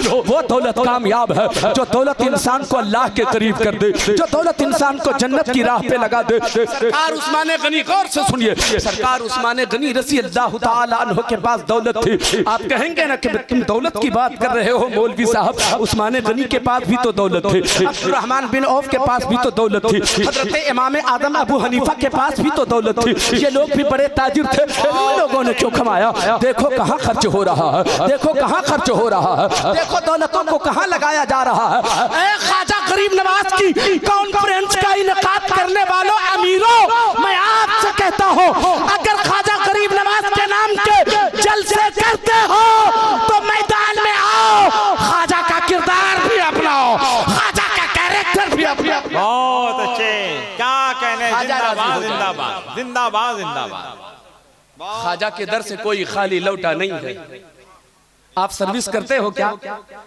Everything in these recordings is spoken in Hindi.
वो दौलत कामयाब है जो दौलत इंसान को अल्लाह के करीब कर दे, जो दौलत इंसान को जन्नत की राह पे लगा दे। सरकार उस्मान गनी, गौर से सुनिए, सरकार उस्मान गनी रज़ी अल्लाह ताला अन्हु के पास दौलत थी। आप कहेंगे ना कि तुम दौलत की बात कर रहे हो मौलवी साहब, उस्मान गनी के पास भी तो दौलत थी, अब्दुर्रहमान बिन औफ के पास भी तो दौलत थी, हजरत इमाम आदम अबू हनीफा के पास भी तो दौलत थी। ये लोग भी बड़े ताजिर थे, इन लोगों ने क्यों कमाया? देखो कहाँ खर्च हो रहा है, देखो कहाँ खर्च हो रहा है, देखो दौलतों को कहाँ लगाया जा रहा है। ख्वाजा गरीब नवाज की कॉन्फ्रेंस का इनेकाद करने वालों अमीरों, मैं आपसे कहता हूँ अगर ख्वाजा गरीब नवाज के नाम के जलसे करते हो तो मैदान में आओ, ख्वाजा का किरदार भी अपनाओ, ख्वाजा का कैरेक्टर भी अपनाओ। बहुत अच्छे, क्या कहने, जिंदाबाद जिंदाबाद जिंदाबाद जिंदाबाद। ख्वाजा के दर से कोई खाली लौटा नहीं है। आप सर्विस करते हो क्या?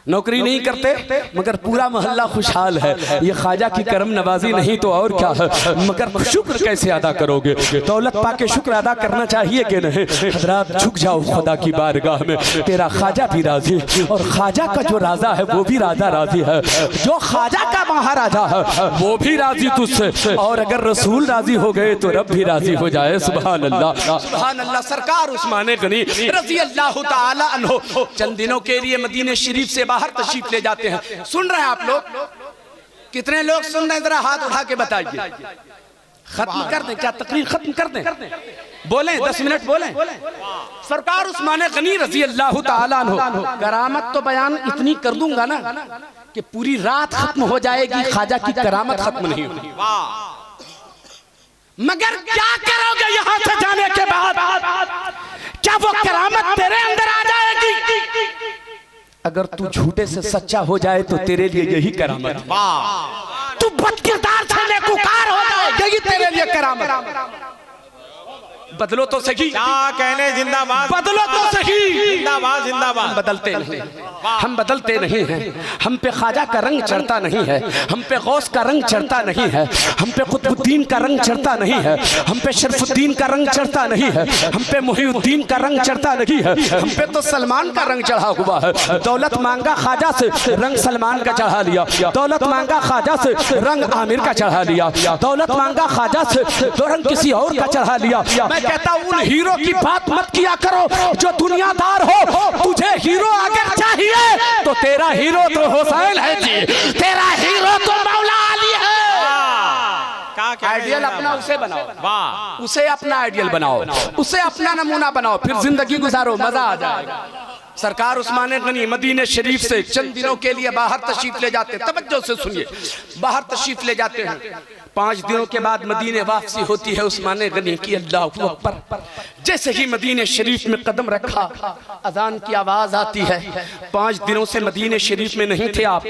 नौकरी नहीं करते, मगर पूरा मोहल्ला खुशहाल है। ये ख्वाजा की करम नवाजी नहीं तो और क्या है। मगर शुक्र कैसे अदा करोगे? दौलत पाके शुक्र अदा करना चाहिए कि नहीं? हजरात झुक जाओ खुदा की बारगाह में, तेरा ख्वाजा भी राजी, और ख्वाजा का जो राजा है वो भी राजा राजी है, जो ख्वाजा का महाराजा है वो भी राजी तुझसे, और अगर रसूल राजी हो गए तो रब भी राजी हो जाए। सुभान अल्लाह सुभान अल्लाह। सरकार उस्मान गनी रज़ी अल्लाह ताला अन्हु चंद दिनों के लिए मदीने शरीफ से बाहर तशरीफ ले जाते हैं। सुन रहे हैं आप लोग? कितने लोग सुन रहे हैं? जरा हाथ उठा के बताइए। खत्म कर दें क्या? तकरीर खत्म कर दें? बोलें, 10 मिनट बोलें। सरकार उस्मान गनी रज़ी अल्लाह ताला अन्हु, करामत तो बयान इतनी कर दूंगा ना कि पूरी रात खत्म हो जाएगी, ख्वाजा की करामत खत्म नहीं होगी। मगर क्या करोगे यहाँ से जाने के बाद? क्या वो करामत तेरे अंदर आ जाएगी? अगर तू झूठे से सच्चा हो जाए तो तेरे लिए यही करामत। तू बदकिरदार से नेकूकार हो जाए, यही तेरे लिए करामत। बदलो तो सही, क्या कहने, जिंदाबाद, बदलो तो सही, जिंदाबाद जिंदाबाद। हम बदलते नहीं, हम बदलते नहीं हैं। हम पे ख्वाजा का रंग चढ़ता नहीं है, हम पे गौस का रंग चढ़ता नहीं है, हम पे कुतुबुद्दीन का रंग चढ़ता नहीं है, हम पे शरफुद्दीन का रंग चढ़ता नहीं है, हम पे मुहीउद्दीन का रंग चढ़ता नहीं है, हम पे तो सलमान का रंग चढ़ा हुआ है। दौलत मांगा ख्वाजा से, रंग सलमान का चढ़ा लिया। दौलत मांगा ख्वाजा से, रंग आमिर का चढ़ा लिया। दौलत मांगा ख्वाजा से, तो रंग किसी और का चढ़ा लिया। मैं कहता हूं उन हीरो की बात मत किया करो जो दुनियादार हो। तुझे हीरो अगर चाहिए तो तेरा हीरो तो हुसैन है जी, तेरा हीरो तो मौला अली है। आइडियल अपना उसे बनाओ, उसे अपना आइडियल बनाओ, उसे अपना नमूना बनाओ, फिर जिंदगी गुजारो, मजा आ जाएगा। सरकार उस्मान गनी मदीने शरीफ से चंद दिनों के लिए बाहर तशरीफ ले जाते, तवज्जो से सुनिए, बाहर तशरीफ ले जाते हैं। 5 दिनों के बाद मदीने वापसी होती है उस्मान गनी की। अल्लाह अकबर। जैसे ही मदीने शरीफ में कदम रखा, अजान की आवाज आती है। 5 दिनों से मदीने शरीफ में नहीं थे आप,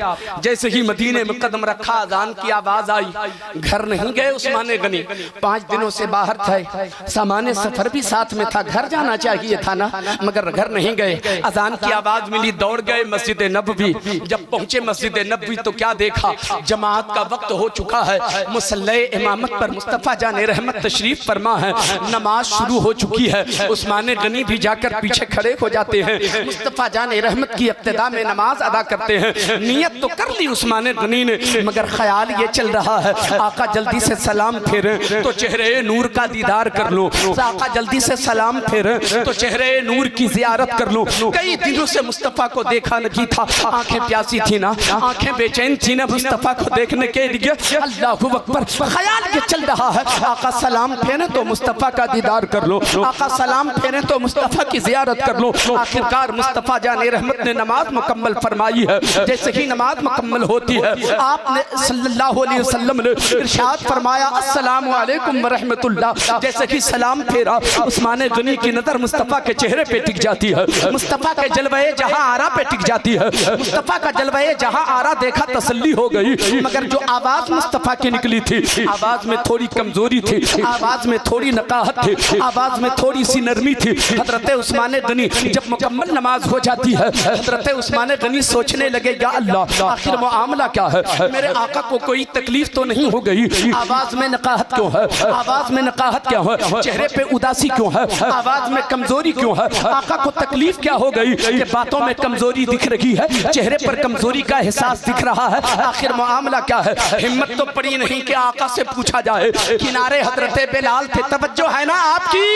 जैसे ही मदीने में कदम रखा अजान की आवाज आई। घर नहीं गए उस्मान गनी, 5 दिनों से बाहर थे, सामान्य सफर भी साथ में था, घर जाना चाहिए था ना, मगर घर नहीं गए। अजान की आवाज मिली, दौड़ गए मस्जिद नबवी। जब पहुंचे मस्जिद नबवी तो क्या देखा, जमात का वक्त हो चुका है। मुसल्ले इमामत पर मुस्तफा जाने रहमत तशरीफ फरमा है, नमाज शुरू हो चुकी है। उस्मान गनी भी जाकर पीछे खड़े हो जाते हैं, मुस्तफा जाने रहमत की इब्तिदा में नमाज अदा करते हैं। नियत तो कर ली उस्मान गनी ने, मगर ख्याल ये चल रहा है आका जल्दी से सलाम फेरे तो चेहरे नूर का दीदार कर लो, आका जल्दी से सलाम फेरे तो चेहरे नूर की जियारत कर लो। कई दिनों से मुस्तफा को देखा नहीं था, आंखें प्यासी थी ना, आंखें बेचैन थी ना मुस्तफा को देखने के लिए। अल्लाहु अकबर। ख्याल ये चल रहा है आका सलाम फेरे तो मुस्तफा का दीदार कर लो, आका सलाम फेरे तो मुस्तफा की जियारत कर लो। आखिरकार मुस्तफा जाने रहमत ने नमाज मुकम्मल फरमाई है। जैसे ही नमाज मुकम्मल होती है, आपने सल्लल्लाहु अलैहि वसल्लम ने इरशाद फरमाया अस्सलामु अलैकुम व रहमतुल्लाह। जैसे ही सलाम फेरा, उस्मान गनी की नजर मुस्तफा के चेहरे पे टिक जाती है, मुस्तफा के जलवे जहां आरा पे टिक जाती है। मुस्तफा का जलवे जहां आरा देखा, तसल्ली हो गई, मगर जो आवाज मुस्तफा की निकली थी थी, आवाज में थोड़ी कमजोरी थी, आवाज में थोड़ी नकाहत थी, आवाज में थोड़ी सी नरमी थी। हजरत उस्मान गनी जब मुकम्मल नमाज हो जाती है, हजरत उस्मान गनी सोचने लगे, या अल्लाह आखिर मामला क्या है, मेरे आका को कोई तकलीफ तो नहीं हो गई, आवाज में नकाहत क्यों है, आवाज में नकाहत क्या है, चेहरे पे उदासी क्यों है, आवाज में कमजोरी क्यों है, आका को तकलीफ क्या हो गई कि बातों में कमजोरी दिख रही है, चेहरे पर कमजोरी का एहसास दिख रहा है, आखिर मामला क्या है। हिम्मत तो पड़ी नहीं कि आका से पूछा जाए। किनारे हजरत बिलाल थे, तवज्जो है ना आपकी?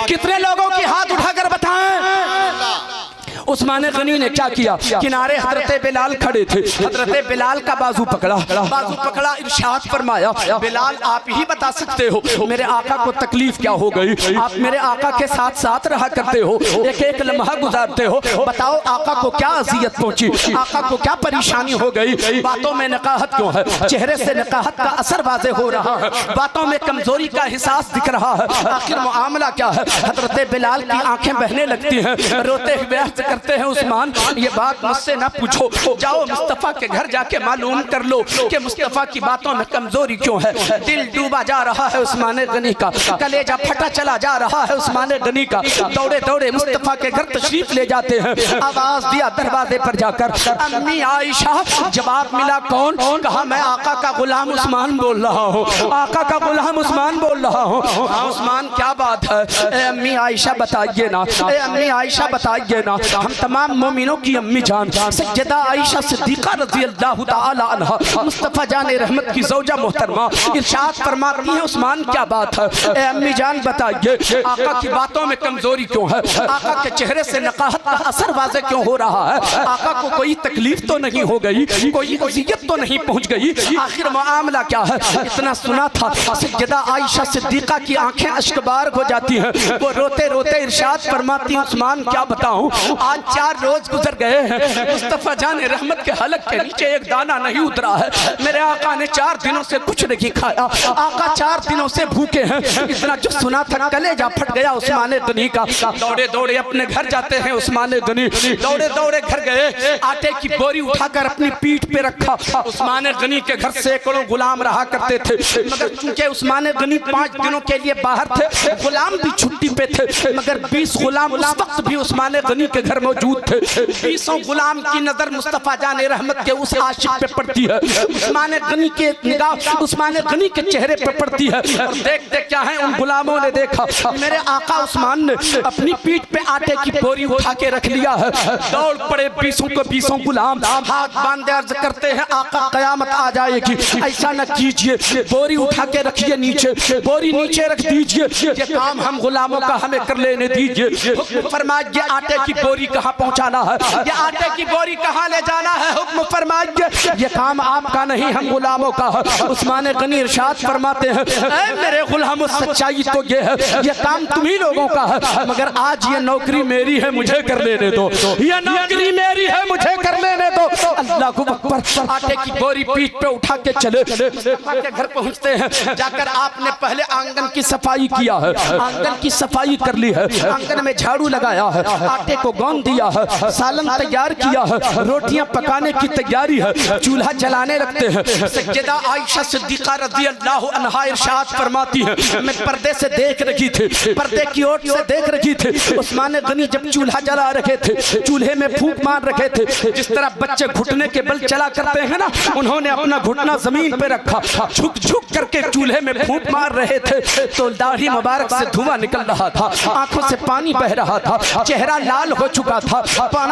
कितने लोगों की हाथ उठाकर बताएं। उस्मान गनी ने क्या किया, किनारे हजरत बिलाल खड़े थे, हजरत बिलाल का बाजू पकड़ा, इरशाद फरमाया, बिलाल आप ही बता सकते हो मेरे आका को तकलीफ क्या हो गई, आप मेरे आका के साथ साथ रहा करते हो, एक एक लम्हा गुजारते हो, बताओ आका को क्या अजियत पहुंची, आका को क्या परेशानी हो गई, बातों में नकाहत क्यों है, चेहरे से नकाहत का असर वाज़े हो रहा है, बातों में कमजोरी का एहसास दिख रहा है, आखिर मामला क्या है। हजरत बिलाल की आंखें बहने लगती हैं, रोते हुए करते हैं, उस्मान ये बात मुझसे ना पूछो, जाओ मुस्तफा के घर जाके मालूम कर लो कि मुस्तफा की बातों में कमजोरी क्यों है। दिल डूबा जा रहा है उस्मान गनी का, कलेजा फटा चला जा रहा है उस्मान गनी का, दौड़े दौड़े मुस्तफा के घर तशरीफ ले जाते हैं, आवाज दिया दरवाजे पर जाकर, अम्मी आयशा, जवाब मिला कौन, कहा मैं आका का गुलाम उस्मान बोल रहा हूँ, आका का गुलाम उस्मान बोल रहा हूँ। हाँ उस्मान क्या बात है, ए अम्मी आयशा बताइए ना, ए अम्मी आयशा बताइए ना, हम तमाम मोमिनों की अम्मी जान सैयदा आयशा सिद्दीका रज़ियल्लाहु ताला अन्हा, मुस्तफ़ा जान रहमत की ज़ौजा मोहतरमा इरशाद फरमाती हैं, उस्मान क्या बात है, ए अम्मी जान बताइए आका की बातों में कमजोरी क्यों है, आका के चेहरे से नकाहत का असर वाज़े क्यों हो रहा है, आका को कोई तकलीफ तो नहीं हो गई, कोई अज़ियत तो नहीं पहुंच गई, आखिर मामला क्या है। इतना सुना था सैयदा आयशा सिद्दीका की आंखें अश्कबार हो जाती हैं, वो रोते रोते इरशाद फरमाती, उस्मान क्या बताऊं, आज 4 रोज गुजर गए हैं, मुस्तफा जान रहमत के हलक के नीचे एक दाना नहीं उतरा है, मेरे आका ने 4 दिनों से कुछ नहीं खाया, आका 4 दिनों से भूखे हैं। इतना जो सुना था कलेजा फट गया उस्मान गनी का, दौड़े दौड़े अपने घर जाते हैं उस्मान गनी, दौड़े दौड़े घर गए, आटे की बोरी उठाकर अपनी पीठ पे रखा। उस्मान गनी के घर सैकड़ों गुलाम रहा करते थे, मगर चूंकि उस्मान गनी 5 दिनों के लिए बाहर थे, गुलाम भी छुट्टी पे थे, मगर 20 गुलाम उस वक्त भी उस्मान गनी के घर मौजूद थे। 20 गुलाम की नजर मुस्तफा जान रहमत के उस आशिक पे पड़ती है, उस्मान गनी के निगाह उस्मान गनी के चेहरे पे पड़ती है, और देखते क्या है उन गुलामों ने देखा मेरे आका उस्मान ने अपनी पीठ पे आटे की बोरी उठा के रख लिया है, दौड़ पड़े 20 गुलाम, हाथ बांधे अर्ज करते हैं आका कयामत आ जाएगी, ऐसा न कीजिए, बोरी उठा के रखिए नीचे, बोरी नीचे रख दीजिए, ये काम हम गुलामों का हमें कर लेने दीजिए। हुक्म फरमाइए आटे की बोरी कहाँ पहुँचाना है, ये आटे की बोरी कहाँ ले जाना है, हुक्म फरमाइए, ये काम आपका नहीं हम गुलामों का है। उस्मान गनी इरशाद फरमाते हैं, ऐ मेरे गुलामों सच्चाई तो ये है, ये काम तुम्ही लोगों का है, मगर आज ये नौकरी मेरी है, मुझे कर लेने दो, ये नौकरी मेरी है, मुझे कर लेने दो। अल्लाह को अकबर। आटे की बोरी पीठ पे उठा के चले, मुस्तफा के घर पहुंचते हैं, जाकर आपने पहले आंगन की सफाई किया है, आंगन की सफाई कर ली है, आंगन में झाड़ू लगाया है, आटे को गौंद दिया है, सालन तैयार किया है, रोटियां पकाने की तैयारी है, चूल्हा जलाने लगते हैं। सैयदा आयशा सिद्दीका रज़ियल्लाहु अन्हा इरशाद फरमाती है, मैं पर्दे से देख रही थी, पर्दे की ओर से देख रही थी, उस्मान गनी जब चूल्हा जला रखे थे, चूल्हे में फूंक मार रखे थे, जिस तरह बच्चे घुटने के बल चला करते हैं ना, उन्होंने अपना घुटना जमीन पे रखा, झुक झुक करके चूल्हे में फूंक मार रहे थे, तो दाढ़ी मुबारक से धुआं निकल रहा था, आंखों से पानी बह रहा था, चेहरा लाल हो चुका था,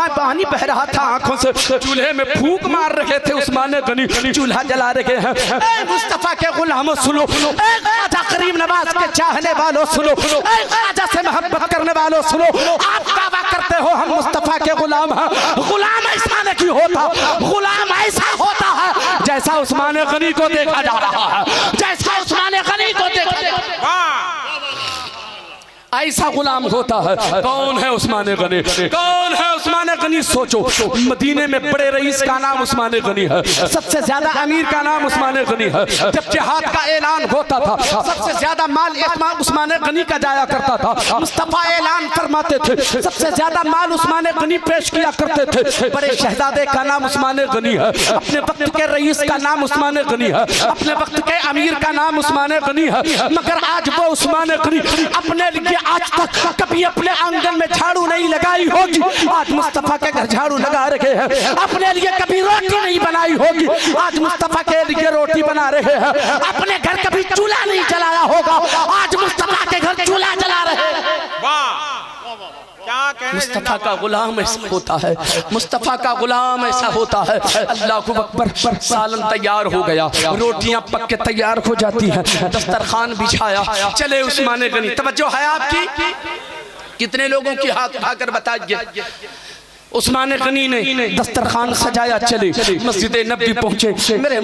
पानी बह रहा था आंखों से, चूल्हे में फूंक मार रहे थे उस्मान गनी, चूल्हा जला रहे हैं। ए मुस्तफा के गुलामों सुनो, ए ख्वाजा करीम नवाज के चाहने वालों सुनो, ए ख्वाजा से मोहब्बत करने वालों सुनो, आप दावा करते हो हम मुस्तफा के गुलाम हैं, गुलाम ऐसा नहीं होता, गुलाम ऐसा होता है जैसा उस्मान गनी को देखा जा रहा है, जैसा उस्मान गनी को देखा जा रहा है। ऐसा गुलाम होता है। कौन है उस्मान गनी? कौन है उस्मान गनी? सोचो, मदीने में बड़े रईस का नाम उस्मान गनी है, सबसे ज्यादा अमीर का नाम उस्मान गनी है। जब जिहाद का ऐलान होता था सबसे ज्यादा माल उस्मान गनी का जाया करता था। मुस्तफा ऐलान फरमाते थे, सबसे ज्यादा माल उस्मान गनी पेश किया करते थे। बड़े शहजादे का नाम उस्मान गनी है, अपने वक्त के रईस का नाम उस्मान गनी है, अपने वक्त के अमीर का नाम उस्मान गनी है। मगर आज वो उस्मान गनी अपने लिए आज तक कभी अपने आंगन में झाड़ू नहीं लगाई होगी। आज मुस्तफा के घर झाड़ू लगा रखे हैं, अपने लिए कभी रोटी नहीं बनाई होगी। आज मुस्तफा के लिए रोटी बना रहे हैं, अपने घर कभी चूल्हा नहीं जलाया होगा। आज मुस्तफा के घर चूल्हा जला रहे हैं। मुस्तफा का गुलाम ऐसा होता है, मुस्तफा का गुलाम ऐसा होता है। अल्लाहु अकबर। सालन तैयार हो गया, रोटियां पक के तैयार हो जाती हैं, दस्तरखान बिछाया। चले उस्मान गनी, तवज्जो है आपकी? कितने लोगों की हाथ उठाकर बताइए। उस्मान गनी ने दस्तरखान सजाया, चले मस्जिद नबी पहुंचे। मेरे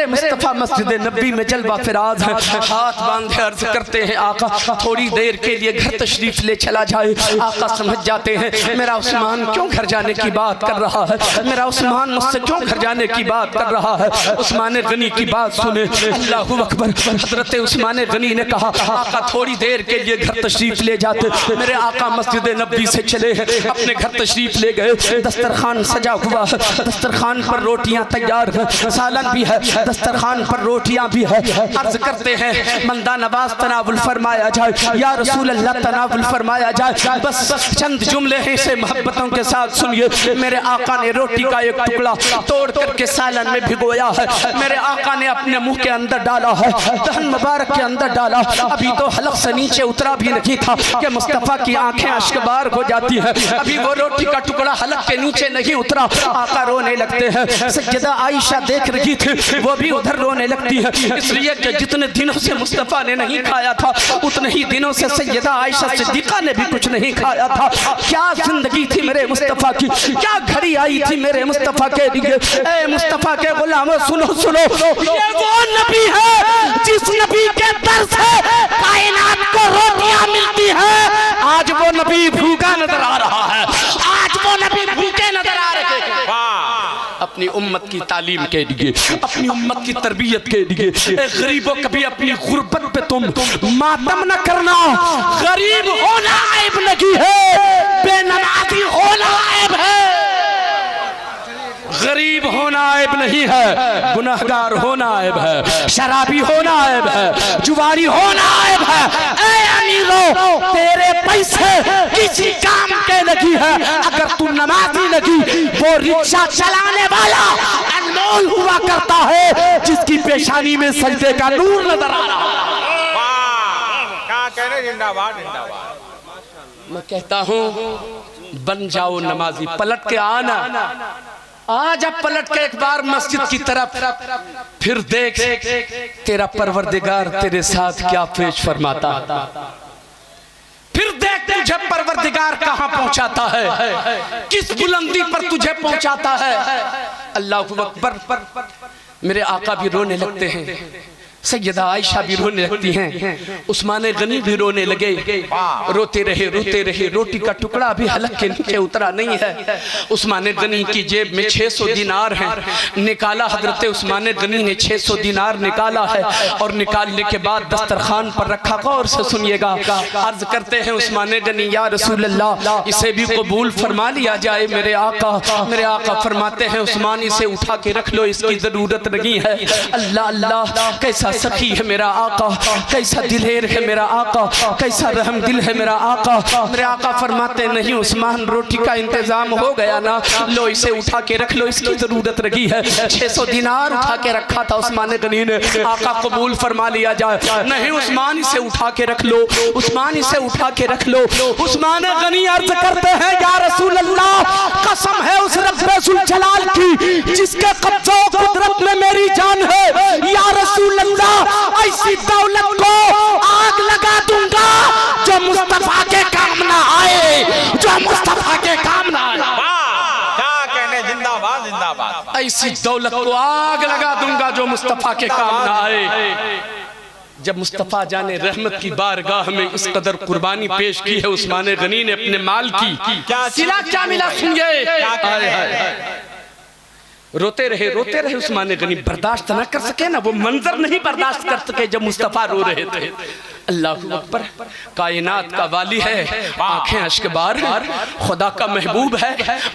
मुस्तफा मस्जिद नबी में जलवा फिराज है, हाथ बांधे अर्ज करते हैं आका थोड़ी देर के लिए घर तशरीफ ले चला जाए। आका समझ जाते हैं मेरा उस्मान क्यों घर जाने की बात कर रहा है, मेरा उस्मान मुझसे क्यों घर जाने की बात कर रहा है। उस्मान गनी की बात सुने, अल्लाहु अकबर। हजरत उस्मान गनी ने कहा आका थोड़ी देर के लिए घर तशरीफ ले जाते। मेरे आका मस्जिद नबी से चले हैं, अपने घर तशरीफ ले गए। दस्तरखान सजा हुआ है, दस्तरखान पर रोटियां तैयार है, सालन भी है, दस्तरखान पर रोटियां भी है। अर्ज करते हैं मंदा नवाज तनावुल फरमाया जाए, या रसूल अल्लाह तनावुल फरमाया जाए। बस चंद जुमले हैं से मोहब्बतों के साथ सुनिए। मेरे आका ने रोटी का एक टुकड़ा तोड़ करके सालन में भिगोया है, मेरे आका ने अपने मुंह के अंदर डाला है, दहन मुबारक के अंदर डाला। अभी तो हलक से नीचे उतरा भी नहीं था कि मुस्तफा की आंखें अश्कबार हो जाती है। अभी वो रोटी का टुकड़ा हलक के नीचे नहीं उतरा, आका रोने लगते हैं। सज्जदा आयशा देख रही थी, वो भी उधर रोने लगती है, इसलिए कि जितने दिनों से मुस्तफा ने नहीं खाया था उतने ही दिनों से सैयदा आयशा सिद्दीका ने भी कुछ नहीं खाया था। क्या जिंदगी थी मेरे मुस्तफा की, क्या घड़ी आई थी मेरे मुस्तफा के लिए। ए मुस्तफा के गुलामों सुनो सुनो, ये वो नबी है जिस नबी के दर से कायनात को रोटियां मिलती है। आज वो नबी भूखा नजर आ रहा है, आज वो नबी भूखे नजर आ रहे हैं। अपनी उम्मत की तालीम के लिए, अपनी उम्मत की तरबियत के लिए। गरीबों कभी अपनी गुर्बत पे तुम मातम न करना। गरीब होना ऐब नहीं है, बेनमाजी होना ऐब है। गरीब होना ऐब नहीं है, गुनहगार होना ऐब है, शराबी होना ऐब है, जुआरी होना ऐब है। ऐ अमीरों, तेरे पैसे किसी काम के नहीं है अगर तू नमाजी नहीं। वो रिक्शा चलाने वाला अनमोल हुआ करता है जिसकी पेशानी में सजदे का नूर नजर आ रहा है। क्या कह रहे? जिंदाबाद जिंदाबाद। मैं कहता हूँ बन जाओ नमाजी, पलट के आना। आज अब पलट के एक बार मस्जिद की तरफ फिर देख तेरा परवरदिगार तेरे साथ क्या पेश फरमाता। फिर देख तुझे परवरदिगार कहां पहुंचाता है, किस बुलंदी पर तुझे पहुंचाता है। अल्लाहु अकबर। मेरे आका भी रोने लगते हैं, सैयदा आयशा भी रोने लगती हैं, उस्मान गनी भी रोने लगे। रोते रहे, रोटी का टुकड़ा भी हलक के नीचे उतरा नहीं है। उस्मान गनी की जेब में 600 दिनार है, निकाला हजरत उस्मान गनी ने 600 दिनार निकाला है और निकालने के बाद दस्तरखान पर रखा। गौर से सुनिएगा, अर्ज करते हैं उस्मान गनी या रसूल अल्लाह इसे भी कबूल फरमा लिया जाए। मेरे आका फरमाते हैं उस्मान इसे उठा के रख लो, इसकी जरूरत नहीं है। अल्लाह अल्लाह, कैसा सखी है मेरा आका, कैसा दिलेर है मेरा आका, कैसा रहम दिल है मेरा आका। मेरे आका फरमाते नहीं उस्मान रोटी का इंतजाम हो गया ना, लो इसे उठा के रख लो, इसकी जरूरत रही है। 600 दिनार उठा के रखा था उस्मान गनी ने, आका कबूल फरमा लिया जाए। नहीं उस्मान इसे उठा के रख लो, उस्मान इसे उठा के रख लो। उस्मान गनी अर्ज करते हैं या रसूल अल्लाह, कसम है उस रब्बे जुल जलाल की जिसके कब्ज़ो कुदरत में मेरी जान है। या रसूल अल्लाह ऐसी दौलत को आग लगा दूंगा जो मुस्तफा के काम ना आए, जो मुस्तफा के काम ना आए। क्या कहने? जिंदाबाद जिंदाबाद। ऐसी दौलत को आग लगा दूंगा जो मुस्तफा के काम ना आए। जब मुस्तफ़ा जाने रहमत की बारगाह में इस कदर कुर्बानी पेश की है उस्मान गनी ने अपने माल की, सिला क्या मिला सुनिए। रोते रहे उस्मान गनी, बर्दाश्त ना कर सके ना, वो मंजर नहीं बर्दाश्त कर सके जब मुस्तफ़ा रो रहे थे। अल्लाह अकबर, कायनात का वाली है, आंखें अश्कबार हैं, खुदा का महबूब है,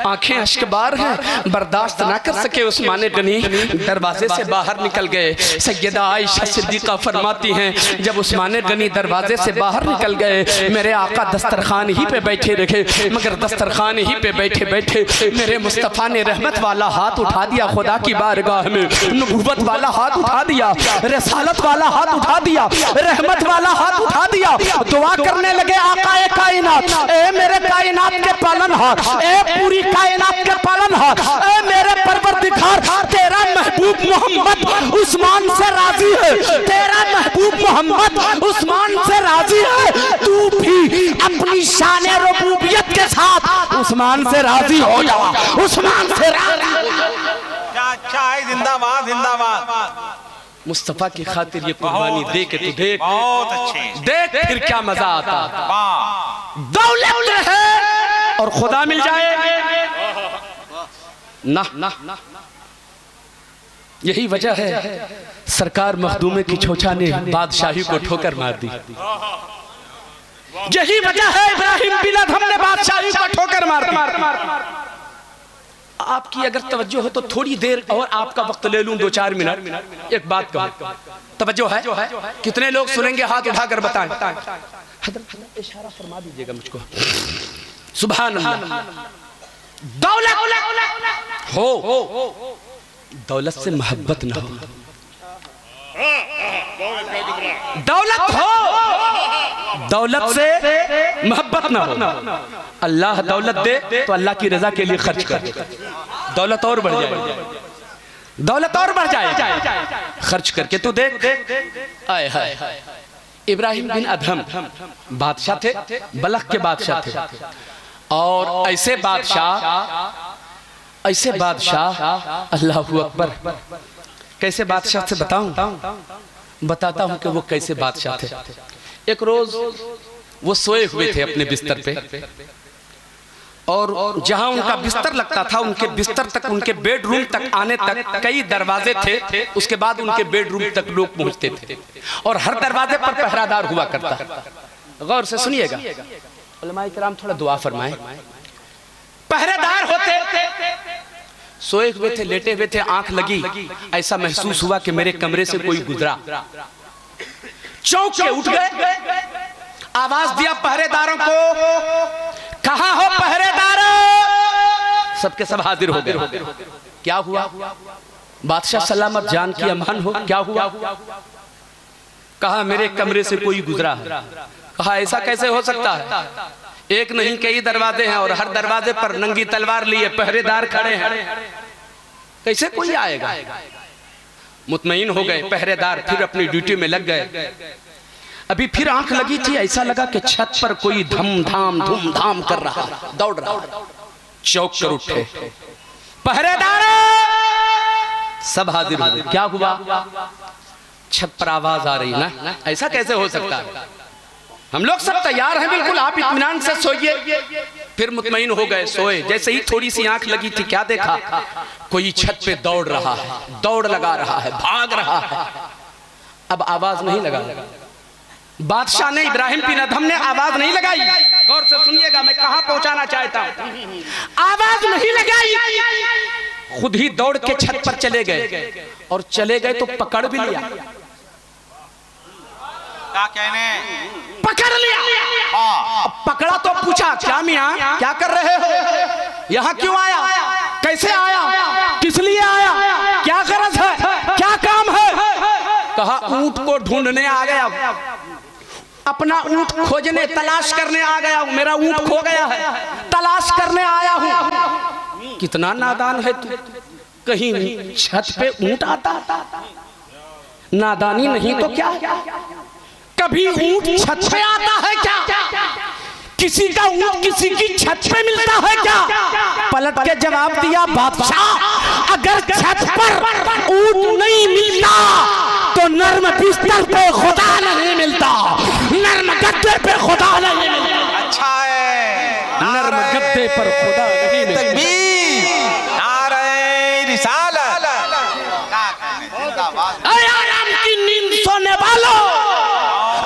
आंखें अश्कबार हैं, बर्दाश्त ना कर सके उस्मान गनी, दरवाजे से बाहर निकल गए। सैयदा आयशा सिद्दीक़ा फरमाती हैं जब उस्मान गनी दरवाजे से बाहर निकल गए, मेरे आका दस्तरखान ही पे बैठे रहे, मगर दस्तरखान ही पे बैठे बैठे मेरे मुस्तफ़ा ने रहमत वाला हाथ उठा दिया, खुदा की बारगाह में नबूवत वाला हाथ उठा दिया, रसालत वाला हाथ उठा दिया, रहमत वाला हाथ उठा दिया, दुआ करने लगे आकाए कायनात, ए मेरे कायनात के पालनहार, ए पूरी कायनात के पालनहार, ए मेरे परवरदिगार, तेरा महबूब मोहम्मद उस्मान से राजी है, तेरा महबूब मोहम्मद उस्मान से राजी है, तू भी अपनी शान रबूबियत के साथ उस्मान से राजी हो जा, उस्मान से राजी हो जा। क्या अच्छा है, जिंदाबाद जिंदाबाद। मुस्तफा की खातिर ये कुर्बानी दे के तू देख, बहुत अच्छे, देख फिर क्या मजा आता। दौलत है और खुदा मिल जाए ना, यही वजह है सरकार मखदूमे की छोचा ने बादशाही को ठोकर मार दी। यही वजह है इब्राहिम बिन अदहम ने बादशाही को ठोकर मार दी। आपकी अगर तवज्जो हो तो थोड़ी देर और आपका वक्त ले लूं, 2-4 मिनट। एक बात कहूं, तवज्जो है? कितने लोग सुनेंगे हाथ उठाकर बताएं। इशारा फरमा दीजिएगा मुझको। सुभान अल्लाह। दौलत हो, दौलत से मोहब्बत ना हो, दौलत हो, दौलत से मोहब्बत ना हो। अल्लाह दौलत दे तो अल्लाह की रजा के लिए खर्च कर, दौलत और बढ़ जाए, दौलत और बढ़ जाए, खर्च करके तू देख। आए हाय, इब्राहिम बिन अदहम बादशाह थे, बलख के बादशाह थे, और ऐसे बादशाह अल्लाहू अकबर, कैसे बादशाह से बताता हूं कि वो कैसे बादशाह थे। एक रोज वो सोए हुए थे अपने बिस्तर पे, और जहां उनका बिस्तर लगता था उनके बिस्तर तक, उनके बेडरूम तक आने तक कई दरवाजे थे, उसके बाद उनके बेडरूम तक लोग पहुंचते थे, और हर दरवाजे पर पहरादार हुआ करता। गौर से सुनिएगा, उलमाए किराम थोड़ा दुआ फरमाएं। पहरेदार होते, सोए हुए थे, लेटे हुए थे, आंख लगी, ऐसा महसूस हुआ कि मेरे कमरे से कोई गुजरा, चौंक के उठ गए, आवाज दिया पहरेदारों को, कहां हो पहरेदारों? सबके सब हाजिर हो गए। क्या हुआ? बादशाह सलामत जान की अमान हो, क्या हुआ? कहा मेरे कमरे से कोई गुजरा है। कहा ऐसा कैसे हो सकता है, एक नहीं कई दरवाजे हैं और हर दरवाजे पर नंगी तलवार लिए पहरेदार खड़े हैं, कैसे कोई आएगा? मुतमईन हो गए पहरेदार, फिर अपनी ड्यूटी में लग गए। अभी फिर आंख लगी थी, ऐसा लगा कि छत पर कोई धूमधाम कर रहा, दौड़ रहा, चौक कर उठे, पहरेदार सब हाजिर हो गए। क्या हुआ? छत पर आवाज आ रही ना, ऐसा कैसे हो सकता है? हम लोग सब तैयार हैं बिल्कुल, आप इत्मीनान से सोइए। फिर मुतमईन हो गए, सोए। जैसे ही थोड़ी सी आंख लगी थी, क्या देखा? कोई छत पे दौड़ रहा है, दौड़ लगा रहा है, भाग रहा है। अब आवाज नहीं लगा, बादशाह ने, इब्राहिम बिन अदहम ने आवाज नहीं लगाई। गौर से सुनिएगा, मैं कहां पहुंचाना चाहता हूं। आवाज नहीं लगाई, खुद ही दौड़ के छत पर चले गए, और चले गए तो पकड़ भी लिया। क्या कहने? पकड़ लिया। पकड़ा तो पूछा, क्या मियां क्या कर रहे हो, यहाँ क्यों आया, कैसे आया, किस लिए आया, क्या गरज है, क्या काम है? कहा ऊंट को ढूंढने आ गया, अपना ऊंट खोजने, तलाश करने आ गया हूं, मेरा ऊंट खो गया है, तलाश करने आया हूं। कितना नादान है तू, कहीं छत पे ऊंट आता, नादानी नहीं तो क्या? कभी ऊंट छत पे आता है क्या? किसी का ऊंट किसी की छत पे मिलता है क्या? पलट के जवाब दिया, बादशाह अगर छत पर ऊंट नहीं मिलता तो नर्म बिस्तर पे खुदा नहीं मिलता, नर्म गद्दे पे खुदा नहीं मिलता। अच्छा है, नर्म गद्दे पर खुदा नहीं मिलता। तकबीर, नारे रिसालत। आराम की नींद सोने वालों,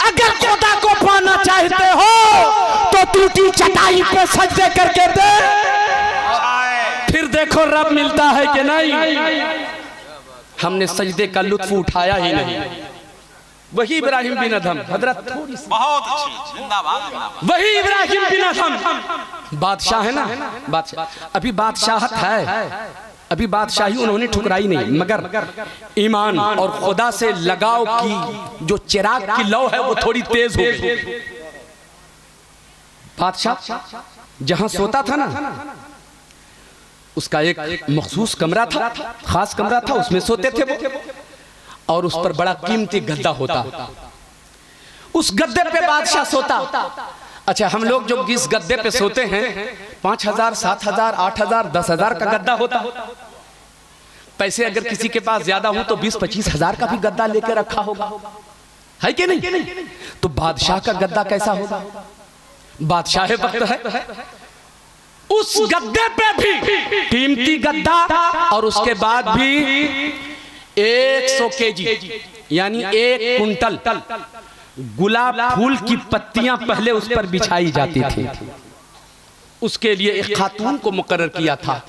अगर खुदा को पाना चाहते हो तो टूटी चटाई पे सजदे करके दे, फिर देखो रब मिलता है कि नहीं। हमने सजदे का लुत्फ उठाया ही नहीं। वही इब्राहिम बिन अदहम, हजरत बहुत अच्छी, जिंदाबाद। वही इब्राहिम बिन अदहम बादशाह है ना, बादशाह अभी बादशाहत है, अभी बादशाही उन्होंने ठुकराई नहीं, मगर ईमान और खुदा से लगाव की जो चिराग की लौ है वो थोड़ी तेज हो गई। बादशाह जहां सोता था ना, उसका एक मखसूस कमरा था, खास कमरा था, उसमें सोते थे वो, और उस पर बड़ा कीमती गद्दा होता। उस गद्दे पे बादशाह सोता। अच्छा, हम लोग जो इस गद्दे पे सोते हैं 5,000, 7,000, 8,000, 10,000 का गद्दा होता। पैसे अगर किसी के पास ज्यादा हो तो 20-25 हजार का भी गद्दा लेके रखा होगा, है कि नहीं? तो बादशाह का गद्दा कैसा होगा? बादशाह वक्त है, उस गद्दे पे भी कीमती गद्दा, और उसके बाद भी 100 केजी यानी 1 कुंटल गुलाब फूल की पत्तियां पहले उस पर बिछाई जाती थी। उसके लिए एक खातून को मुकर्रर किया था,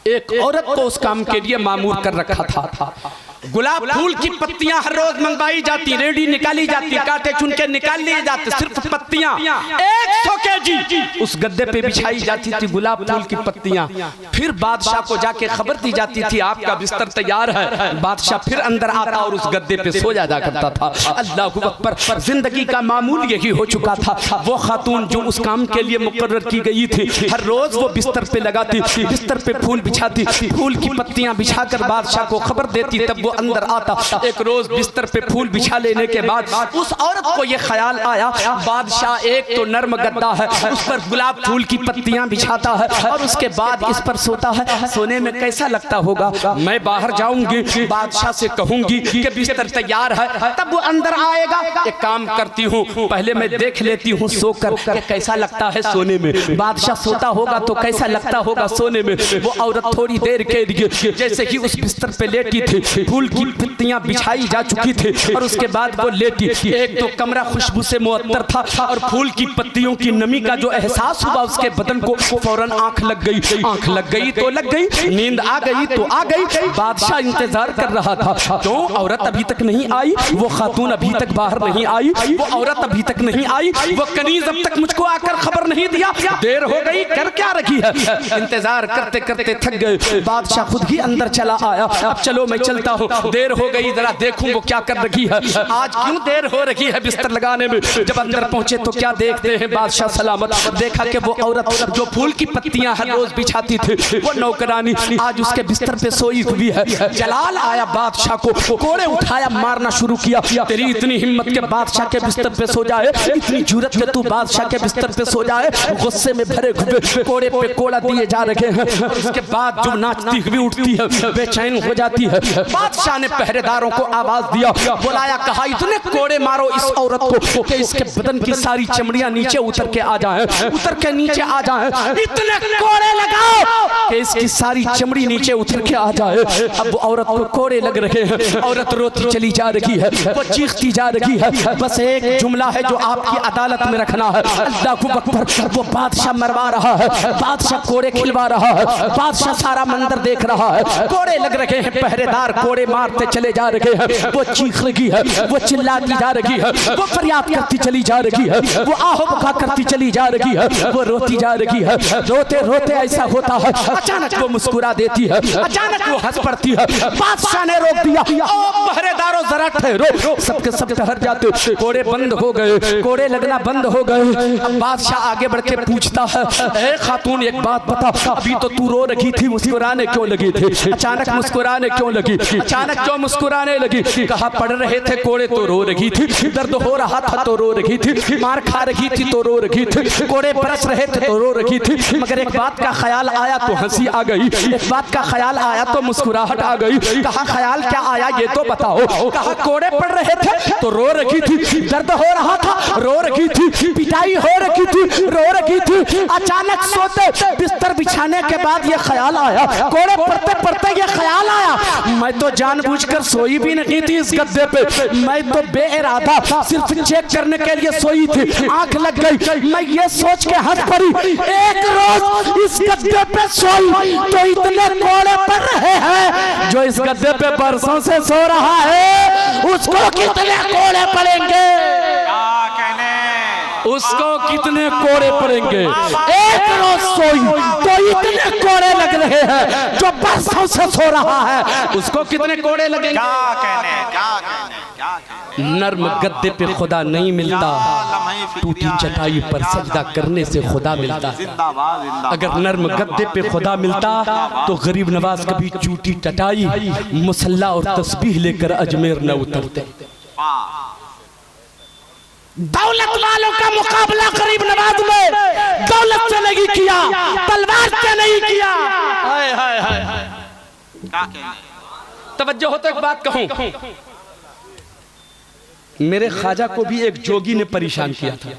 एक औरत को उस काम के लिए मामूर कर रखा था। गुलाब फूल की पत्तियां हर रोज मंगवाई जाती, रेडी निकाली जाती, काटे चुन के निकाल लिए जाते, सिर्फ पत्तियां 100 केजी उस गद्दे पे बिछाई जाती थी, गुलाब फूल की पत्तियां। फिर बादशाह को जाके खबर दी जाती थी आपका बिस्तर तैयार है। बादशाह फिर अंदर आता और उस गद्दे पे सो जाया करता था। अल्लाहू अकबर, जिंदगी का मामूल यही हो चुका था। वो खातून जो उस काम के लिए मुकर्रर की गई थी, हर रोज वो बिस्तर पे लगाती, बिस्तर पे फूल बिछाती, फूल की पत्तियां बिछाकर बादशाह को खबर देती, तब अंदर आता। एक रोज बिस्तर पे फूल बिछा लेने के बाद उस औरत को यह ख्याल आया, बादशाह एक तो नर्म गद्दा है, उस पर गुलाब फूल की पत्तियां बिछाता है और उसके बाद इस पर सोता है, सोने में कैसा लगता होगा। मैं बाहर जाऊंगी, बादशाह से कहूंगी कि बिस्तर तैयार है, तब वो अंदर आएगा। एक काम करती हूँ, पहले मैं देख लेती हूँ सोकर कि कैसा लगता है सोने में। बादशाह सोता होगा तो कैसा लगता होगा सोने में। वो औरत थोड़ी देर के लिए जैसे ही उस बिस्तर पे लेटी थी, फूल की पत्तियां बिछाई जा चुकी थी और उसके बाद वो लेटी। एक तो कमरा खुशबू से मुअत्तर था और फूल की पत्तियों की नमी का जो एहसास हुआ उसके बदन को, फौरन आंख लग गई। आंख लग गई तो लग गई, नींद आ गई तो आ गई। बादशाह इंतजार कर रहा था, क्यों औरत अभी तक नहीं आई, वो खातून अभी तक बाहर नहीं आई, वो औरत अभी तक नहीं आई, वो कनीज अब तक मुझको आकर खबर नहीं दिया, देर हो गई, कर क्या रखी है। इंतजार करते करते थक गए। बादशाह खुद ही अंदर चला आया। अब चलो मैं चलता हूँ, देर हो गई, जरा देखूं वो क्या कर रही है, आज क्यों देर हो रही है बिस्तर लगाने में। जब अंदर पहुंचे तो क्या देखते हैं बादशाह सलामत, देखा कि वो औरत जो फूल की पत्तियां हर रोज बिछाती थी, वो नौकरानी आज उसके बिस्तर पे सोई हुई है। जलाल आया बादशाह को, कोड़े उठाया, मारना शुरू किया। तेरी इतनी हिम्मत के बादशाह के बिस्तर पे सो जाए, इतनी जुर्रत के तू बादशाह के बिस्तर पे सो जाए। गुस्से में भरे हुए कोड़े पे कोड़ा दिए जा रहे हैं। उसके बाद जो नाचती हुई उठती है, बेचैन हो जाती है। बादशाह ने पहरेदारों को आवाज दिया, बुलाया, कहा इतने कोड़े मारो इस औरत को कि इसके बदन की सारी चमड़ियां नीचे उतर के आ जाए, उतर के नीचे आ जाए। इतने कोड़े लगाओ कि इसकी सारी चमड़ी नीचे उतर के आ जाए। अब औरत को कोड़े लग रहे हैं, औरत रोती चली जा रही है, वो चीखती जा रही है। बस एक जुमला है जो आपकी अदालत में रखना है, अल्लाहू अकबर। वो बादशाह मरवा रहा है, बादशाह कोड़े खिलवा रहा है, बादशाह सारा मंदिर देख रहा है, कोड़े लग रहे हैं, पहरेदार कोड़े मारते चले जा रहे हैं। वो चीख रही है, वो चिल्लाती जा रही है, वो फरियाद करती चली जा रही है, वो आहो बका करती चली जा रही है, वो रोती जा रही है। रोते रोते ऐसा होता है, अचानक वो मुस्कुरा देती है, अचानक वो हंस पड़ती है। बादशाह ने रोक दिया, ओ पहरेदारों जरा ठहरो। सबके सब ठहर जाते, कोड़े बंद हो गए, कोड़े लगना बंद हो गए। अब बादशाह आगे बढ़ के पूछता है, ए खातून एक बात बता, अभी तो तू रो रही थी, मुस्कुराने क्यों लगी थी? अचानक मुस्कुराने क्यों लगी? अचानक जो मुस्कुराने लगी, कहा पढ़ रहे थे कोड़े तो रो रही थी, दर्द हो रहा था तो रो रही थी, मार खा रही थी तो रो रही थी, कोड़े बरस रहे थे तो रो रही थी, मगर एक बात का ख्याल आया तो हंसी आ गई, एक बात का ख्याल आया तो मुस्कुराहट आ गई। कहा ख्याल क्या आया ये तो बताओ। कहा कोड़े पड़ रहे थे तो रो रही थी, दर्द हो रहा था रो रही थी, पिटाई हो रही थी रो रही थी, अचानक सोते बिस्तर बिछाने के बाद ये ख्याल आया, कोड़े पड़ते पड़ते ये ख्याल आया, मैं तो जानबूझकर सोई भी नहीं थी इस गद्दे पे, मैं तो बेइरादा सिर्फ चेक करने के लिए सोई थी, आंख लग गई, मैं ये सोच के हंस पड़ी, एक रोज इस गद्दे पे सोई तो इतने कोड़े पड़ रहे हैं, जो इस गद्दे पे बरसों से सो रहा है उसको कितने कोड़े पड़ेंगे, क्या कहने, उसको कितने कोड़े पड़ेंगे। एक रोज सोई तो इतने कोड़े लग रहे हैं, जो बरसों से सो रहा है उसको कितने कोड़े लगेंगे। क्या कहने, क्या कहने, क्या कहने। नर्म गद्दे पे खुदा नहीं मिलता, टूटी चटाई पर सजदा करने से खुदा मिलता। जिंदाबाद जिंदाबाद। अगर नर्म गद्दे पे खुदा मिलता तो गरीब नवाज कभी चूटी चटाई, मुसल्ला और तस्बीह लेकर अजमेर न उतरते। दौलत वालों का मुकाबला गरीब नवाज में दौलत से नहीं किया, तलवार से नहीं किया। हाय हाय हाय, क्या कहने। तवज्जो हो तो एक बात कहूं, मेरे ख्वाजा को भी एक जोगी ने परेशान किया था,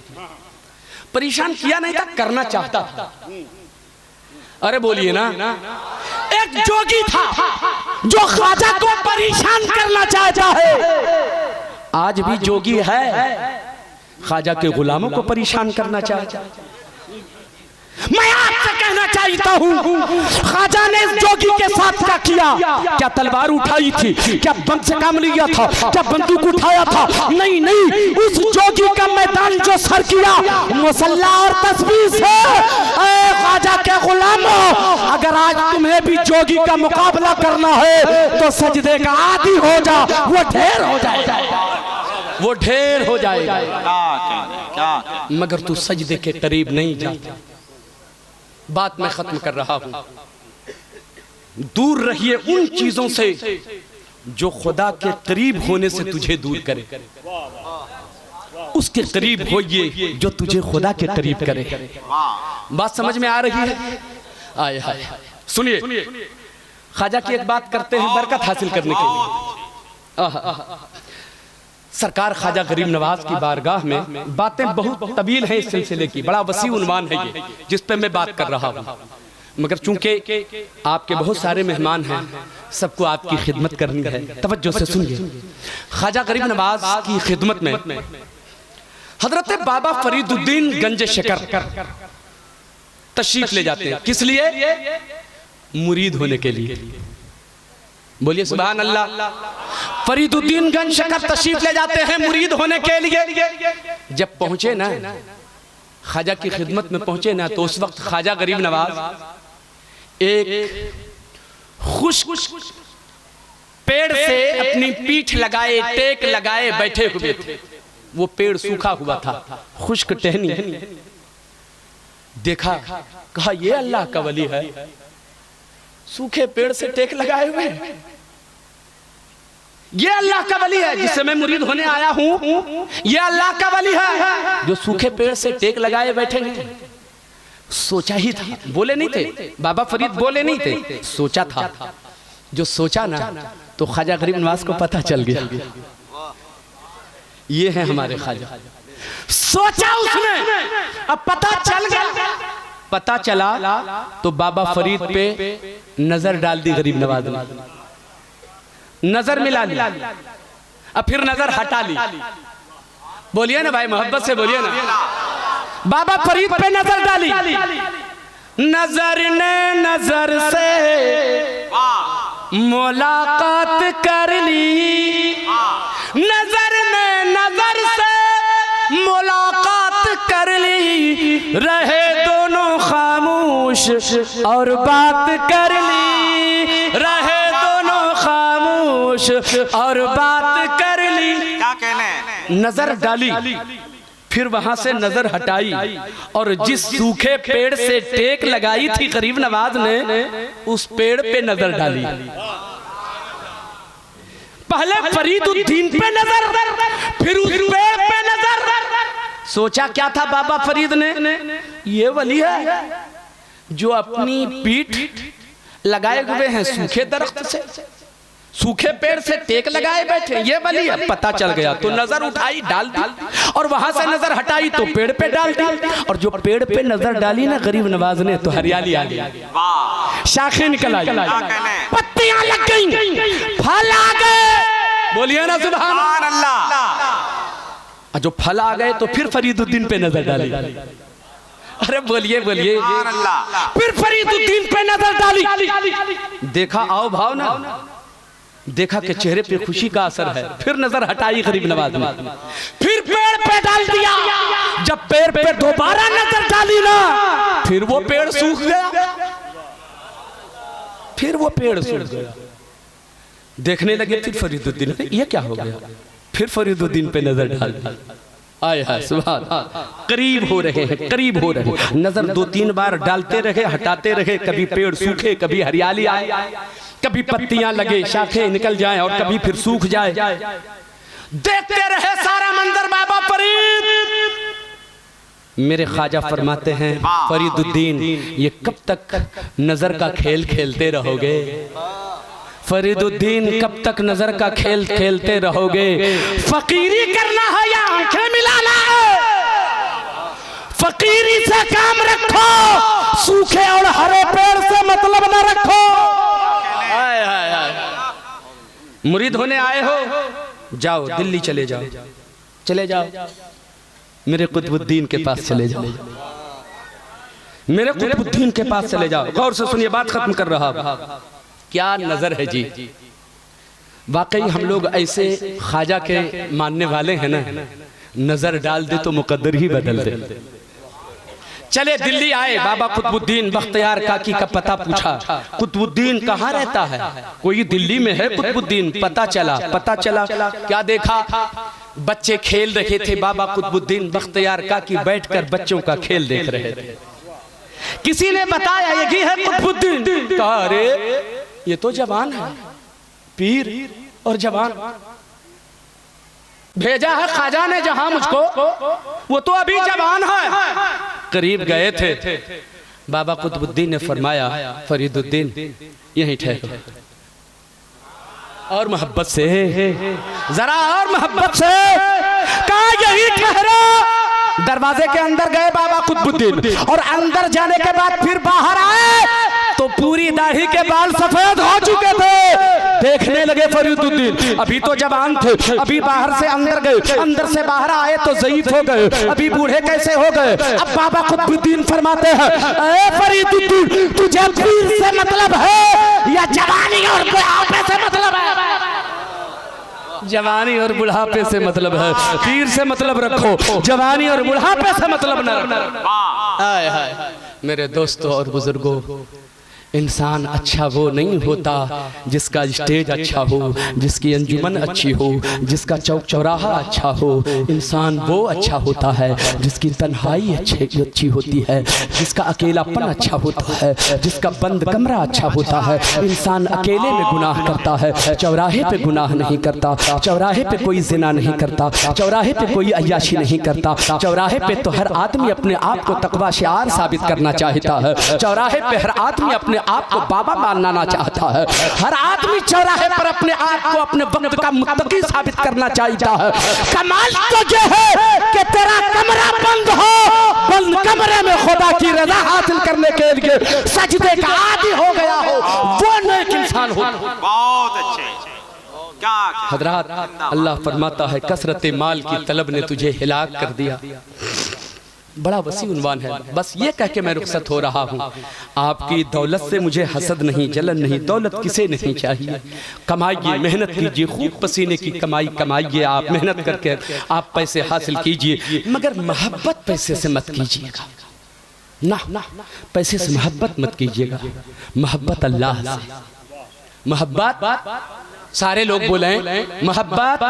परेशान किया नहीं था, करना चाहता था। अरे बोलिए ना, एक जोगी था जो ख्वाजा को परेशान करना चाहता है। आज भी जोगी है, ख्वाजा के गुलामों को परेशान करना चाहता है। मैं आपसे कहना चाहता हूँ, ख्वाजा ने इस जोगी के साथ क्या किया? क्या तलवार उठाई थी? क्या बम से काम लिया था? क्या बंदूक उठाया था? नहीं नहीं, उस जोगी का मैदान जो सर किया मुसल्ला और तस्बीह से। ख्वाजा के गुलामों, अगर आज तुम्हें भी जोगी का मुकाबला करना है तो सजदे का आदी हो जा, वो ढेर हो जाएगा, वो ढेर हो जाएगा। क्या मगर तू सजदे के करीब नहीं जाता। बात मैं खत्म कर रहा हूं, दूर रहिए उन चीजों से जो खुदा के करीब होने से तुझे दूर करे, उसके करीब होइए जो तुझे खुदा के करीब करे। बात समझ में आ रही है? आए हाय, सुनिए, ख्वाजा की एक बात करते हैं बरकत हासिल करने के लिए। सरकार ख्वाजा गरीब नवाज की बारगाह में बातें बहुत तवील हैं, इस सिलसिले की बड़ा वसी उन्वान है ये जिस पे मैं बात कर रहा हूँ, मगर चूंकि आपके बहुत सारे मेहमान हैं, सबको आपकी खिदमत करनी है। तवज्जो से सुनिए, ख्वाजा गरीब नवाज की खिदमत में हजरत बाबा फरीदुद्दीन गंज शकर तशरीफ ले जाते हैं। किस लिए? मुरीद होने के लिए। बोलिए सुभान अल्लाह। फरीदुद्दीन गंज शकर तशरीफ ले जाते हैं मुरीद होने के लिए। जब पहुंचे ना, ख्वाजा की खिदमत में पहुंचे ना, तो उस वक्त ख्वाजा गरीब नवाज एक खुश्क पेड़ से अपनी पीठ लगाए, टेक लगाए बैठे हुए थे। वो पेड़ सूखा हुआ था, खुश्क टहनी। देखा, कहा ये अल्लाह का वली है, सूखे पेड़ से टेक लगाए हुए, ये अल्लाह का वली है जिससे मैं मुरीद होने आया हूं, ये अल्लाह का वली है जो सूखे पेड़ से टेक लगाए बैठे हैं। सोचा ही था, बोले नहीं थे बाबा फरीद, बोले नहीं थे, सोचा था। जो सोचा ना, तो ख्वाजा गरीब नवाज को पता चल गया ये है हमारे ख्वाजा। सोचा उसने, अब पता चल गया। पता चला तो बाबा फरीद पे नजर डाल दी गरीब नवाज ने, नजर मिला ली, अब फिर नजर हटा ली। बोलिए ना भाई, मोहब्बत से बोलिए ना। बाबा फरीद पे नजर डाली, नजर ने नजर से मुलाकात कर ली, नजर ने नजर से मुलाकात कर ली, रहे दोनों खामोश और बात कर ली, रहे दोनों खामोश और बात कर ली। क्या कहने? नजर डाली, फिर वहां से नजर हटाई, और जिस सूखे पेड़ से टेक लगाई थी गरीब नवाज ने, उस पेड़ पे नजर डाली। पहले फरीदुद्दीन पे नजर, फिर उस पेड़ पे नजर। सोचा क्या था बाबा फरीद ने, ये वली है जो अपनी पीठ लगाए हुए हैं सूखे दरख्त से, सूखे पेड़ से टेक लगाए बैठे, ये वली है। पता चल गया तो नजर उठाई, डाल दी, और वहां से नजर हटाई तो पेड़ पे डाल दी। और जो पेड़ पे नजर डाली ना गरीब नवाज ने, तो हरियाली आ गई, शाखें निकल आई, पत्तियां लग गई, फल आ गए। बोलिए ना सुभान अल्लाह। जो फल आ गए तो फिर फरीदुद्दीन पे नजर डाली। अरे बोलिए बोलिए, फिर फरीदुद्दीन पे नजर डाली, देखा आओ भाव ना, देखा कि चेहरे पे खुशी का असर है। फिर नजर हटाई गरीब नवाज ने, फिर पेड़ पे डाल दिया। जब पेड़ पे दोबारा नजर डाली ना, फिर वो पेड़ सूख गया, फिर वो पेड़ सूख गया। देखने लगे फिर फरीदुद्दीन, ये क्या हो गया? फिर फरीदुद्दीन पे नजर डाल दी। आए हाय सुभान, करीब हो रहे हैं, करीब हो रहे हैं। नजर 2-3 बार डालते रहे, हटाते रहे, कभी पेड़ सूखे, कभी हरियाली आए, कभी पत्तियां लगे, शाखें निकल जाएं, और कभी फिर सूख जाए। देखते रहे सारा मंजर बाबा फरीद। मेरे ख्वाजा फरमाते हैं, फरीदुद्दीन ये कब तक नजर का खेल खेलते रहोगे? फरीदुद्दीन कब तक नजर का खेल खेलते रहोगे? फकीरी करना है या आंखें मिलाना है? फकीरी से काम रखो, सूखे और हरे पेड़ से मतलब न रखो। आए आए आए, मुरीद होने आए हो, जाओ दिल्ली चले जाओ, चले जाओ मेरे कुतुबुद्दीन के पास चले जाओ, मेरे कुतुबुद्दीन के पास चले जाओ। गौर से सुनिए, बात खत्म कर रहा हूं। क्या नजर है जी, वाकई हम लोग ऐसे ख्वाजा के मानने वाले हैं ना, नजर डाल दे तो मुकद्दर ही बदल दे। चले दिल्ली आए, बाबा कुतुबुद्दीन बख्तियार काकी का पता पूछा, कुतुबुद्दीन कहाँ रहता है? कोई दिल्ली में है कुतुबुद्दीन। पता चला क्या देखा? बच्चे खेल रहे थे, बाबा कुतुबुद्दीन बख्तियार काकी बैठकर बच्चों का खेल देख रहे थे। किसी ने बताया यही है कुतुबुद्दीन। कहा अरे ये तो जवान है, पीर और जवान। भेजा है ख्वाजा ने जहां मुझको, वो तो अभी जवान है। करीब गए थे, बाबा कुतुबुद्दीन ने फरमाया, फरीदुद्दीन यहीं ठहरो, और मोहब्बत से, जरा और मोहब्बत से कहा यहीं ठहरो। दरवाजे के अंदर गए बाबा कुतुबुद्दीन, और अंदर जाने के बाद फिर बाहर आए तो पूरी दाढ़ी के बाल सफेद हो चुके थे। देखने लगे फरीदुद्दीन, अभी तो जवान थे, अभी बाहर से अंदर गए, अंदर से बाहर आए तो ज़ईफ हो गए, अभी बूढ़े कैसे हो गए? अब बाबा कुतुबुद्दीन फरमाते हैं, ए फरीदुद्दीन तुझे पीर से मतलब है या जवानी और बुढ़ापे से मतलब है? जवानी और बुढ़ापे से मतलब है, पीर से मतलब रखो, जवानी और बुढ़ापे से मतलब न रखो। हाय हाय मेरे दोस्तों और बुजुर्गों, इंसान अच्छा वो नहीं होता जिसका स्टेज अच्छा हो, जिसकी अंजुमन अच्छी हो, जिसका चौक चौराहा अच्छा हो। इंसान वो अच्छा होता है जिसकी तन्हाई अच्छी होती है, जिसका अकेलापन अच्छा होता है, जिसका बंद कमरा अच्छा होता है। इंसान अकेले में गुनाह करता है, चौराहे पे गुनाह नहीं करता, चौराहे पे कोई जिना नहीं करता, चौराहे पे कोई अय्याशी नहीं करता। चौराहे पे तो हर आदमी अपने आप को तकवा शिआर साबित करना चाहता है, चौराहे पे हर आदमी अपने आपको बाबा मानना चाहता है, हर आदमी चौराहे पर अपने आप को अपने वक्त का मुत्तकी साबित करना चाहता है। कमाल तो ये है कि तेरा कमरा बंद हो, बंद कमरे में खुदा की रजा हासिल करने के लिए सजदे का आदी हो गया हो, वो नेक इंसान हो। बहुत अच्छे। क्या हजरात, अल्लाह फरमाता है कसरत माल की तलब ने तुझे हिलाक कर दिया। बड़ा वसी उन्वान है। बस ये कह के मैं रुखसत हो रहा हूँ। आपकी दौलत से मुझे हसद नहीं, जलन नहीं। दौलत किसे नहीं चाहिए। कमाइए, मेहनत कीजिए, खूब पसीने की कमाई कमाइए, आप मेहनत करके आप पैसे हासिल कीजिए, मगर मोहब्बत पैसे से मत कीजिएगा ना, पैसे से मोहब्बत मत कीजिएगा। मोहब्बत अल्लाह से, मोहब्बत सारे लोग बोले मोहब्बत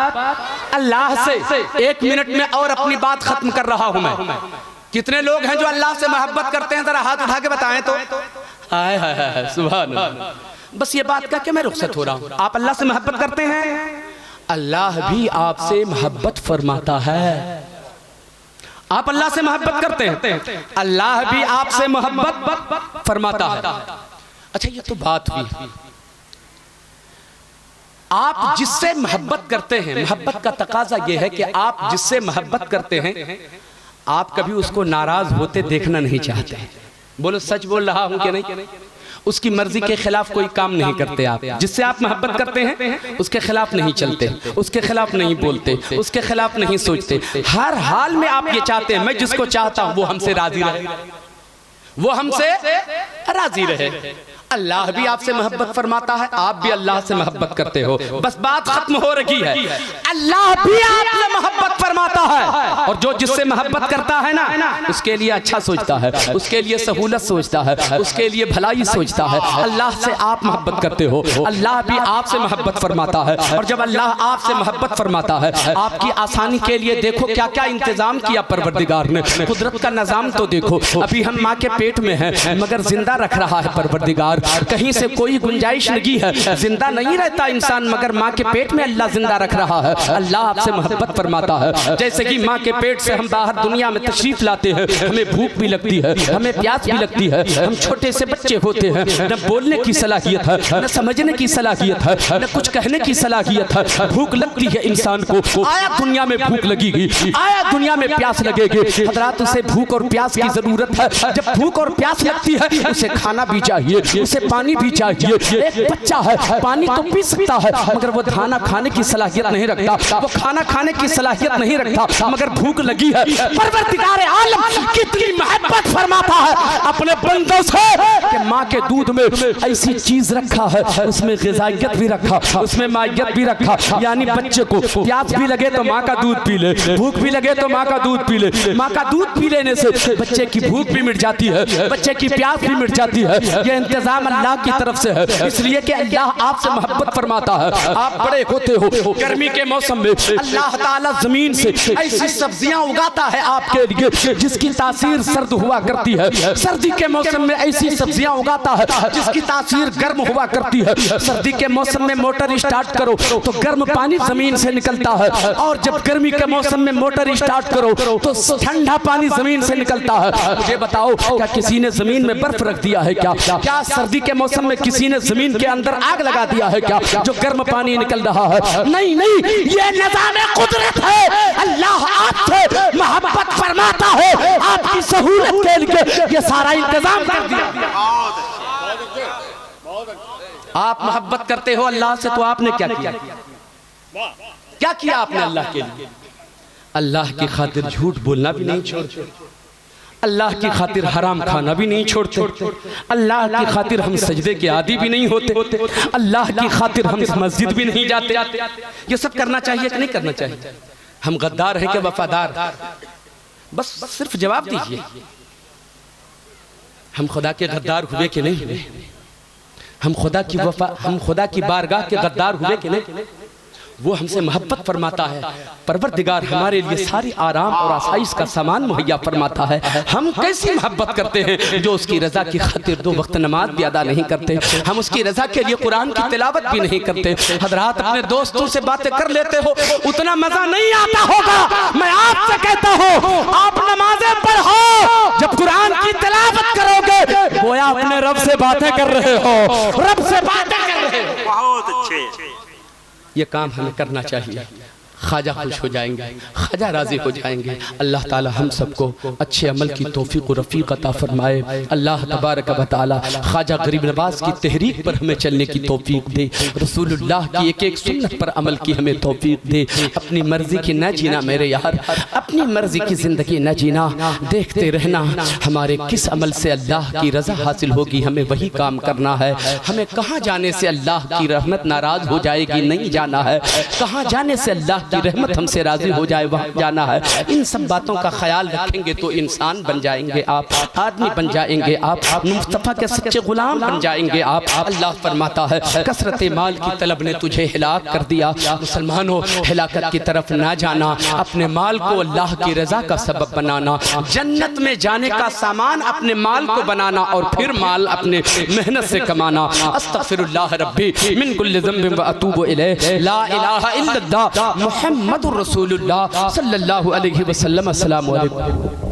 अल्लाह से। 1 मिनट में और अपनी बात खत्म कर रहा हूं मैं। कितने लोग हैं जो अल्लाह से मोहब्बत करते हैं? जरा हाथ उठा के बताएं तो। हाय हाय हाय सुभान अल्लाह। बस ये बात कह के मैं रुखसत हो रहा हूं। आप अल्लाह से मोहब्बत करते हैं? अल्लाह भी आपसे मोहब्बत फरमाता है। आप अल्लाह से मोहब्बत करते हैं, अल्लाह भी आपसे मोहब्बत फरमाता है। अच्छा, ये तो बात हुई। आप जिससे मोहब्बत करते हैं, मोहब्बत का तकाजा यह है कि आप जिससे मोहब्बत करते हैं आप कभी उसको नाराज होते देखना नहीं चाहते। बोलो, सच बोल रहा हूं कि नहीं? उसकी मर्जी के खिलाफ कोई काम नहीं करते। आप जिससे आप मोहब्बत करते हैं उसके खिलाफ नहीं चलते, उसके खिलाफ नहीं बोलते, उसके खिलाफ नहीं सोचते। हर हाल में आप ये चाहते हैं मैं जिसको चाहता हूं वो हमसे राजी रहे, वो हमसे राजी रहे। अल्लाह भी आपसे मोहब्बत फरमाता है, आप भी अल्लाह से मोहब्बत करते हो। बस बात खत्म हो रही है। अल्लाह भी आपसे मोहब्बत फरमाता है और जो जिससे मोहब्बत करता है ना उसके लिए अच्छा सोचता है, उसके लिए सहूलत सोचता है, उसके लिए भलाई सोचता है। अल्लाह से आप मोहब्बत करते हो, अल्लाह भी आपसे मोहब्बत फरमाता है। और जब अल्लाह आपसे मोहब्बत फरमाता है, आपकी आसानी के लिए देखो क्या क्या इंतजाम किया परवरदिगार ने। कुदरत का निजाम तो देखो। अभी हम माँ के पेट में हैं मगर जिंदा रख रहा है परवरदिगार। कहीं से कोई गुंजाइश नहीं है, जिंदा नहीं रहता इंसान मगर माँ के पेट में अल्लाह जिंदा रख रहा है। अल्लाह आपसे मोहब्बत फरमाता है। जैसे कि माँ के पेट से हम बाहर दुनिया में तशरीफ लाते हैं, हमें भूख भी लगती है, हमें प्यास भी लगती है, हम छोटे से बच्चे होते हैं, न बोलने की सलाहियत है, न समझने की सलाहियत है, न कुछ कहने की सलाहियत है। भूख लगती है इंसान को, आया दुनिया में भूख लगेगी, आया दुनिया में प्यास लगेगी। हजरात, उसे भूख और प्यास की जरूरत है। जब भूख और प्यास लगती है उसे खाना भी चाहिए, उसे पानी भी चाहिए। एक बच्चा है, पानी तो पी सकता है मगर वो खाना खाने की सलाहियत नहीं रखता, वो खाना खाने की सलाहियत नहीं रखता मगर भूख लगी है। परवरदिगार आलम कितनी मोहब्बत फरमाता है अपने बंदों से कि माँ के दूध में ऐसी चीज रखा है, उसमें ग़िज़ाइयत भी रखा, उसमें माइयत भी रखा। यानी बच्चे को प्यास भी लगे तो माँ का दूध पी ले, भूख भी लगे तो माँ का दूध पी ले। माँ का दूध पी लेने से बच्चे की भूख भी मिट जाती है, बच्चे की प्यास भी मिट जाती है। यह इंतजाम अल्लाह की तरफ से है, इसलिए कि अल्लाह आपसे मोहब्बत फरमाता है। आप बड़े होते हो, गर्मी के मौसम में अल्लाह ताला जमीन से ऐसी सब्जियां उगाता है आपके लिए जिसकी तासीर सर्द हुआ करती है। सर्दी के मौसम में ऐसी सब्जियां उगाता है जिसकी तासीर गर्म हुआ करती है। सर्दी के मौसम में मोटर स्टार्ट करो तो गर्म पानी जमीन से निकलता है, और जब गर्मी के मौसम में मोटर स्टार्ट करो तो ठंडा पानी जमीन से निकलता है। मुझे बताओ, क्या किसी ने जमीन में बर्फ रख दिया है? क्या सर्दी के मौसम में किसी ने जमीन के अंदर आग लगा दिया है क्या जो गर्म पानी निकल रहा है? नहीं, ये निज़ाम कुदरत है। अल्लाह आपसे मोहब्बत फरमाता है, आपकी सहूलत के लिए ये सारा इंतजाम कर दिया। आप मोहब्बत करते हो अल्लाह से तो आपने क्या किया? क्या किया आपने अल्लाह के लिए? अल्लाह की खातिर झूठ बोलना भी नहीं छोड़ते, अल्लाह की खातिर हराम खाना भी नहीं छोड़ते, अल्लाह की खातिर हम सजदे के आदी भी नहीं होते, अल्लाह की खातिर हम मस्जिद भी नहीं जाते। ये सब करना चाहिए कि नहीं करना चाहिए? हम गद्दार हैं कि वफादार? बस सिर्फ जवाब दीजिए, हम खुदा के गद्दार हुए कि नहीं हुए? हम खुदा की बारगाह के गद्दार हुए कि नहीं? वो हमसे मोहब्बत फरमाता है। परवरदिगार हमारे लिए सारी आराम और आसाइश का सामान मुहैया फरमाता है। हम कैसी मोहब्बत करते हैं जो उसकी रजा की खातिर 2 वक्त नमाज भी अदा नहीं करते, हम उसकी रजा के लिए कुरान की तिलावत भी नहीं करते। हजरात, अपने दोस्तों से बातें कर लेते हो, उतना मजा नहीं आता होगा। मैं आपसे कहता हूँ, आप नमाजें पढ़ो, जब कुरान की तिलावत करोगे गोया अपने रब से बातें कर रहे हो, रब से बातें कर रहे हो। बहुत अच्छे। ये काम हमें करना चाहिए। ख्वाजा खुश हो जाएंगे, ख्वाजा राजी हो जाएंगे। अल्लाह ताला हम सबको अच्छे अमल की तौफीक और रफ़ीक अता फरमाए। अल्लाह तबारक व तआला ख्वाजा गरीब नवाज की तहरीक पर हमें चलने की तौफीक दे, रसूलुल्लाह की एक एक सुन्नत पर अमल की हमें तौफीक दे। अपनी मर्जी की न जीना मेरे यार, अपनी मर्जी की ज़िंदगी न जीना, देखते रहना हमारे किस अमल से अल्लाह की रज़ा हासिल होगी, हमें वही काम करना है। हमें कहाँ जाने से अल्लाह की रहमत नाराज़ हो जाएगी नहीं जाना है, कहाँ जाने से अल्लाह की रहमत हमसे राजी हो जाए वहाँ जाना है। इन सब बातों का ख्याल रखेंगे तो इंसान बन जाएंगे आप, आदमी बन जाएंगे आप, मुस्तफ़ा के सच्चे गुलाम बन जाएंगे आप। अल्लाह फरमाता है कसरत माल की तलब ने तुझे हिलाक कर दिया। मुसलमानों, हिलाकत की तरफ ना जाना, अपने माल को अल्लाह की रजा का सबब बनाना, जन्नत में जाने का सामान अपने माल को बनाना और फिर माल अपने मेहनत से कमाना। अस्तगफिरुल्लाह रब्बी मिन कुल्लि ज़ंबिन व अतूबु इलैह, ला इलाहा इल्लल्लाह मुहम्मदुर रसूलुल्लाह सल्लल्लाहु अलैहि वसल्लम। अस्सलामु अलैकुम।